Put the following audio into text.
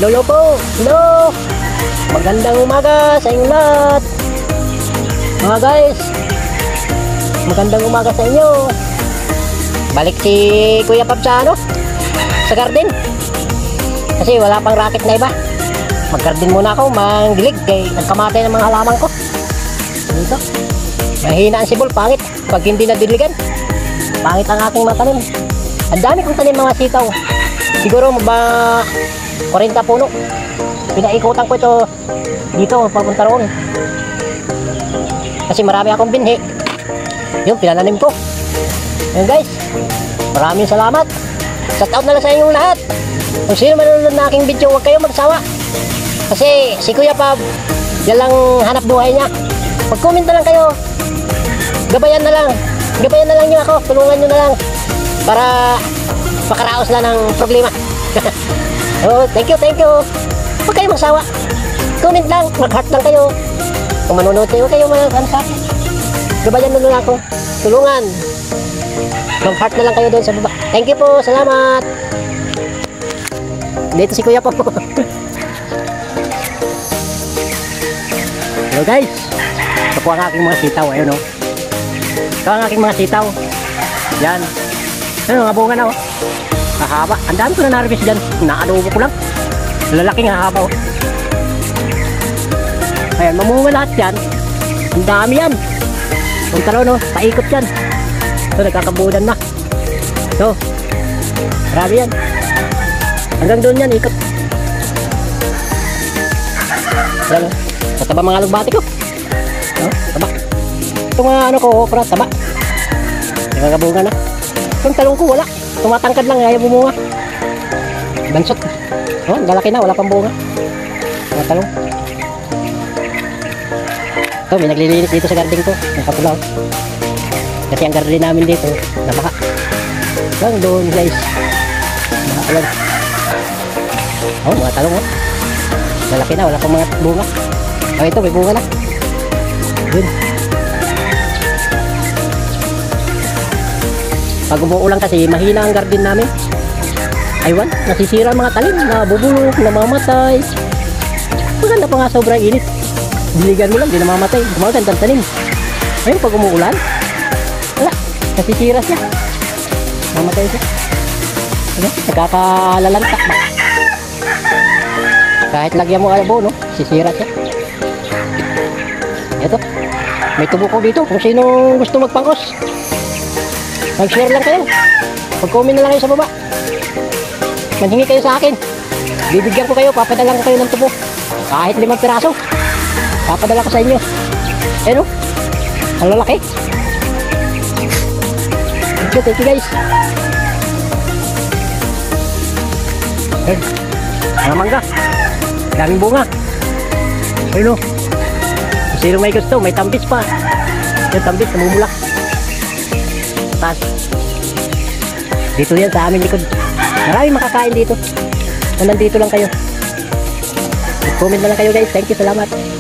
Hello po. Hello. Magandang umaga sa inyong lahat. Mga guys, magandang umaga sa inyo. Balik si Kuya Pab sa sa garden. Kasi wala pang racket na iba. Mag-garden muna ako, mangdilig kay nagkamatay ng mga halaman ko. Dito. Mahina ang sibol, pangit. Pag hindi nadiligan, pangit ang aking matanim. Ang dami kong tanim mga sitaw. Siguro 40 puno. Pinaikutan ko ito dito papunta roon. Kasi marami akong binhi. Yung pinananim ko. Ayun guys. Maraming salamat. Shout out na lang sa inyong lahat. Kung sino manonood na aking video, huwag kayong magsawa. Kasi si Kuya Pab, yan lang hanap buhay niya. Mag-comment na lang kayo. Gabayan na lang. Gabayan na lang niyo ako. Tulungan niyo na lang. Para makaraos lang ng problema. Oh, thank you, thank you. Huwag kayong magsawa. Comment lang, mag-heart lang kayo. Kung manonood kayo, huwag kayong mag-heart sa akin. Gabayan na lang ako. Tulungan. Mag-heart na lang kayo doon sa baba. Thank you po, salamat. Dito si Kuya po. Hello guys. Ito po ang aking mga sitaw. Ayun o. Ito ang aking mga sitaw. Yan. Ano, nga bunga na o. Hahaba. Ang dami ko na na-harvest dyan. Naadobo ko lang. Lalaking hahaba o. Ayan, mamunga lahat yan. Ang dami yan. Kung taro no, paikot yan. Ito, nagkakabudan na. Ito. Marami yan. Hanggang doon yan, ikot. Ayan o. Mataba mga alugbati ko. Taba. Ito mga ano ko, okra, taba. Nagkakabunga na. Itong talong ko, wala. Tumatangkad lang, ayaw bumunga. Bansot. Oh, lalaki na, wala pang bunga. Mga talong. Ito, may naglilinis dito sa garden ko. Nakapulaw. Kasi ang garden namin dito, nabaha. Lang doon guys. Nabaha lang. Oh, mga talong oh. Lalaki na, wala pang mga bunga. Oh, ito, may bunga na. Yun. Pag umuulan kasi, mahina ang garden namin. Aywan, nasisira ang mga talim, nabubulok, namamatay. Maganda pa nga sobrang init. Diligan mo lang, di namamatay. Magandang tanim. Ayun, pag umuulan, wala, nasisira siya. Mamatay siya. Ano? Nagkakalalanta. Kahit lagyan mo alabo, no? Sisira siya. Ito, may tubo ko dito. Kung sino gusto magpangkos, mag-share lang kayo. Mag-comment na lang kayo sa baba. Manhingi kayo sa akin. Bibigyan ko kayo, papadalan ko kayo ng tubo. Kahit 5 piraso, papadala ko sa inyo. Ano? Ang lalaki. Thank you guys. Ayun. Mga mangga. Daming bunga. Ayun o. Kung sino may gusto, may tambis pa. Yung tambis, namumulak. Taas. Dito yan sa amin likod. Maraming makakain dito. Kung nandito lang kayo. Comment na lang kayo guys. Thank you, salamat.